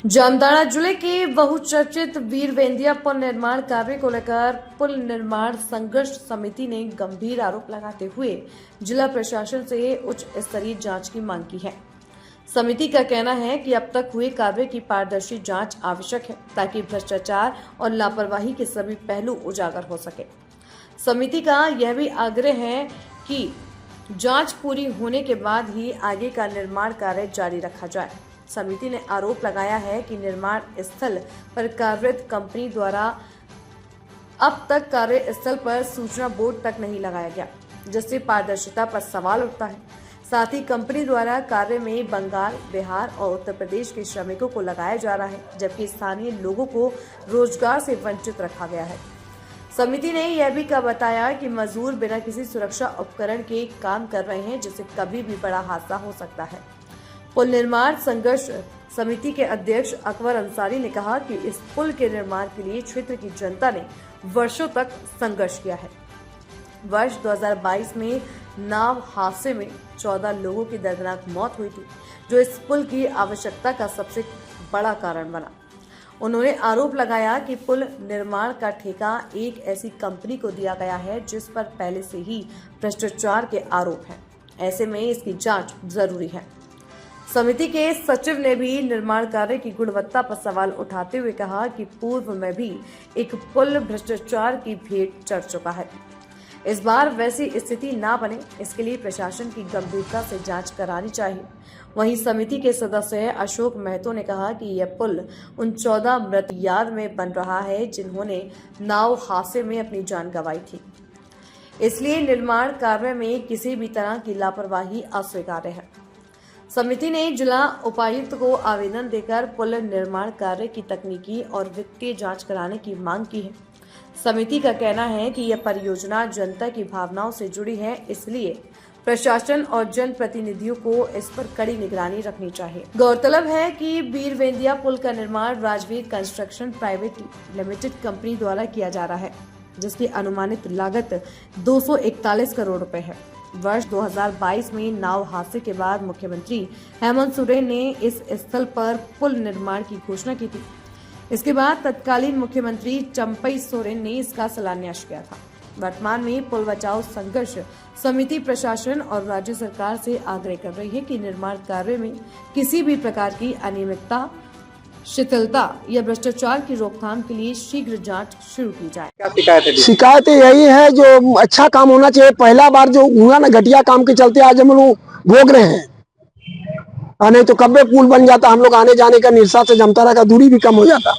जामताड़ा जिले के बहुचर्चित वीरवेंदिया पुल निर्माण कार्य को लेकर पुल निर्माण संघर्ष समिति ने गंभीर आरोप लगाते हुए जिला प्रशासन से उच्च स्तरीय जांच की मांग की है। समिति का कहना है कि अब तक हुए कार्य की पारदर्शी जांच आवश्यक है ताकि भ्रष्टाचार और लापरवाही के सभी पहलू उजागर हो सके। समिति का यह भी आग्रह है कि जांच पूरी होने के बाद ही आगे का निर्माण कार्य जारी रखा जाए। समिति ने आरोप लगाया है कि निर्माण स्थल पर कार्यरत कंपनी द्वारा अब तक कार्यस्थल पर सूचना बोर्ड तक नहीं लगाया गया, जिससे पारदर्शिता पर सवाल उठता है। साथ ही कंपनी द्वारा कार्य में बंगाल, बिहार और उत्तर प्रदेश के श्रमिकों को लगाया जा रहा है, जबकि स्थानीय लोगों को रोजगार से वंचित रखा गया है। समिति ने यह भी बताया कि मजदूर बिना किसी सुरक्षा उपकरण के काम कर रहे हैं, जिससे कभी भी बड़ा हादसा हो सकता है। पुल निर्माण संघर्ष समिति के अध्यक्ष अकबर अंसारी ने कहा कि इस पुल के निर्माण के लिए क्षेत्र की जनता ने वर्षों तक संघर्ष किया है। वर्ष 2022 में नाव हादसे में 14 लोगों की दर्दनाक मौत हुई थी, जो इस पुल की आवश्यकता का सबसे बड़ा कारण बना। उन्होंने आरोप लगाया कि पुल निर्माण का ठेका एक ऐसी कंपनी को दिया गया है जिस पर पहले से ही भ्रष्टाचार के आरोप हैं। ऐसे में इसकी जांच जरूरी है। समिति के सचिव ने भी निर्माण कार्य की गुणवत्ता पर सवाल उठाते हुए कहा कि पूर्व में भी एक पुल भ्रष्टाचार की भेंट चढ़ चुका है। इस बार वैसी स्थिति ना बने, इसके लिए प्रशासन की गंभीरता से जांच करानी चाहिए। वहीं समिति के सदस्य अशोक महतो ने कहा कि यह पुल उन 14 मृत याद में बन रहा है जिन्होंने नाव हादसे में अपनी जान गंवाई थी। इसलिए निर्माण कार्य में किसी भी तरह की लापरवाही अस्वीकार्य है। समिति ने जिला उपायुक्त को आवेदन देकर पुल निर्माण कार्य की तकनीकी और वित्तीय जांच कराने की मांग की है। समिति का कहना है कि यह परियोजना जनता की भावनाओं से जुड़ी है, इसलिए प्रशासन और जनप्रतिनिधियों को इस पर कड़ी निगरानी रखनी चाहिए। गौरतलब है कि वीरवेंदिया पुल का निर्माण Rajveer construction private limited company द्वारा किया जा रहा है, जिसकी अनुमानित लागत 241 करोड़ रुपए है। वर्ष 2022 में नाव हादसे के बाद मुख्यमंत्री हेमंत सोरेन ने इस स्थल पर पुल निर्माण की घोषणा की थी। इसके बाद तत्कालीन मुख्यमंत्री चंपई सोरेन ने इसका शिलान्यास किया था। वर्तमान में पुल बचाओ संघर्ष समिति प्रशासन और राज्य सरकार से आग्रह कर रही है कि निर्माण कार्य में किसी भी प्रकार की अनियमितता, शिथिलता या भ्रष्टाचार की रोकथाम के लिए शीघ्र जांच शुरू की जाए। क्या शिकायत है? शिकायत यही है जो अच्छा काम होना चाहिए। पहला बार जो हुआ ना घटिया काम के चलते आज हम लोग भोग रहे हैं, नहीं तो कब्बे पुल बन जाता, हम लोग आने जाने का निरसा से जामताड़ा का दूरी भी कम हो जाता।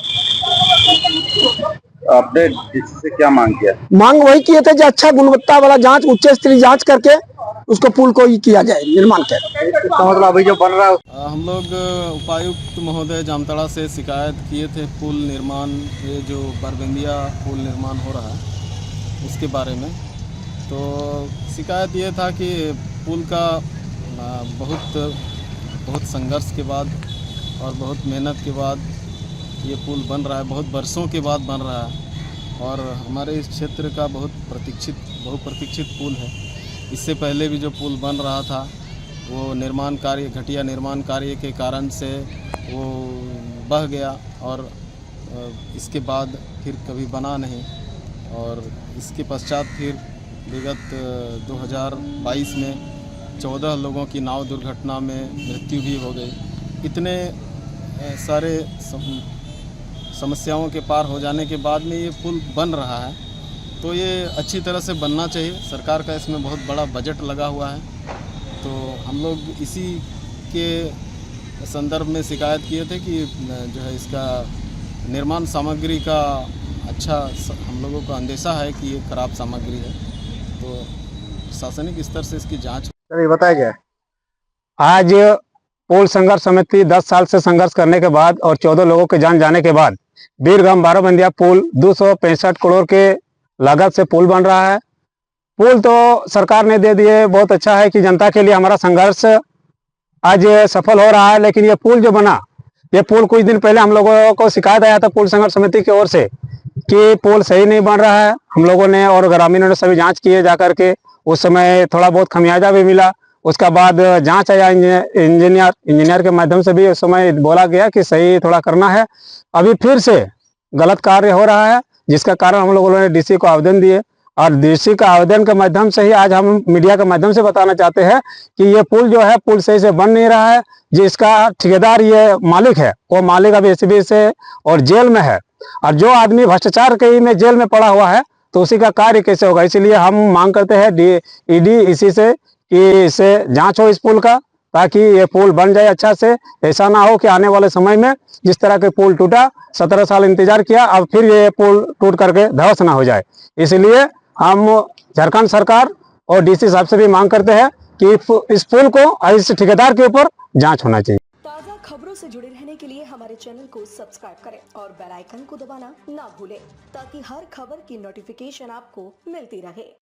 आपने इससे क्या मांग किया? मांग वही किए थे जो अच्छा गुणवत्ता वाला जांच, उच्च स्तरीय जांच करके उसको पुल को ही किया जाए, निर्माण कर। मतलब अभी जो बन रहा है, हम लोग उपायुक्त महोदय जामताड़ा से शिकायत किए थे पुल निर्माण, ये जो वीरवेंदिया पुल निर्माण हो रहा है उसके बारे में। तो शिकायत ये था कि पुल का बहुत संघर्ष के बाद और बहुत मेहनत के बाद ये पुल बन रहा है, बहुत वर्षों के बाद बन रहा है और हमारे इस क्षेत्र का बहुप्रतीक्षित पुल है। इससे पहले भी जो पुल बन रहा था वो घटिया निर्माण कार्य के कारण से वो बह गया और इसके बाद फिर कभी बना नहीं और इसके पश्चात फिर विगत 2022 में 14 लोगों की नाव दुर्घटना में मृत्यु भी हो गई। इतने सारे समस्याओं के पार हो जाने के बाद में ये पुल बन रहा है, तो ये अच्छी तरह से बनना चाहिए। सरकार का इसमें बहुत बड़ा बजट लगा हुआ है, तो हम लोग इसी के संदर्भ में शिकायत किए थे कि जो है इसका निर्माण सामग्री का अच्छा हम लोगों को अंदेशा है कि ये खराब सामग्री है, तो प्रशासनिक स्तर से इसकी जांच। चलिए बताया जाए। आज पुल संघर्ष समिति 10 साल से संघर्ष करने के बाद और 14 लोगों की जान जाने के बाद वीरवेंदिया पुल 265 करोड़ के लागत से पुल बन रहा है। पुल तो सरकार ने दे दिए, बहुत अच्छा है कि जनता के लिए हमारा संघर्ष आज सफल हो रहा है। लेकिन ये पुल जो बना, ये पुल कुछ दिन पहले हम लोगों को शिकायत आया था पुल संघर्ष समिति की ओर से कि पुल सही नहीं बन रहा है। हम लोगों ने और ग्रामीणों ने सभी जांच किए जाकर के, उस समय थोड़ा बहुत खमियाजा भी मिला। उसका बाद जांच या इंजीनियर के माध्यम से भी उस समय बोला गया कि सही थोड़ा करना है। अभी फिर से गलत कार्य हो रहा है, जिसका कारण हम लोगों ने डीसी को आवेदन दिए और डीसी का आवेदन के माध्यम से ही आज हम मीडिया के माध्यम से बताना चाहते हैं कि ये पुल जो है पुल सही से बन नहीं रहा है। जिसका ठेकेदार ये मालिक है वो मालिक अभी एसीबी से और जेल में है, और जो आदमी भ्रष्टाचार के में जेल में पड़ा हुआ है तो उसी का कार्य कैसे होगा। इसलिए हम मांग करते हैं ईडी इसी से कि इससे जांच हो इस पुल का, ताकि ये पुल बन जाए अच्छा से। ऐसा ना हो कि आने वाले समय में जिस तरह के पुल टूटा, 17 साल इंतजार किया, अब फिर ये पुल टूट करके ध्वस्त ना हो जाए। इसलिए हम झारखंड सरकार और डीसी साहब से भी मांग करते हैं कि इस पुल को और इस ठेकेदार के ऊपर जांच होना चाहिए। ताज़ा खबरों से जुड़े रहने के लिए हमारे चैनल को सब्सक्राइब करें और बेल आइकन को दबाना ना भूलें, ताकि हर खबर की नोटिफिकेशन आपको मिलती रहे।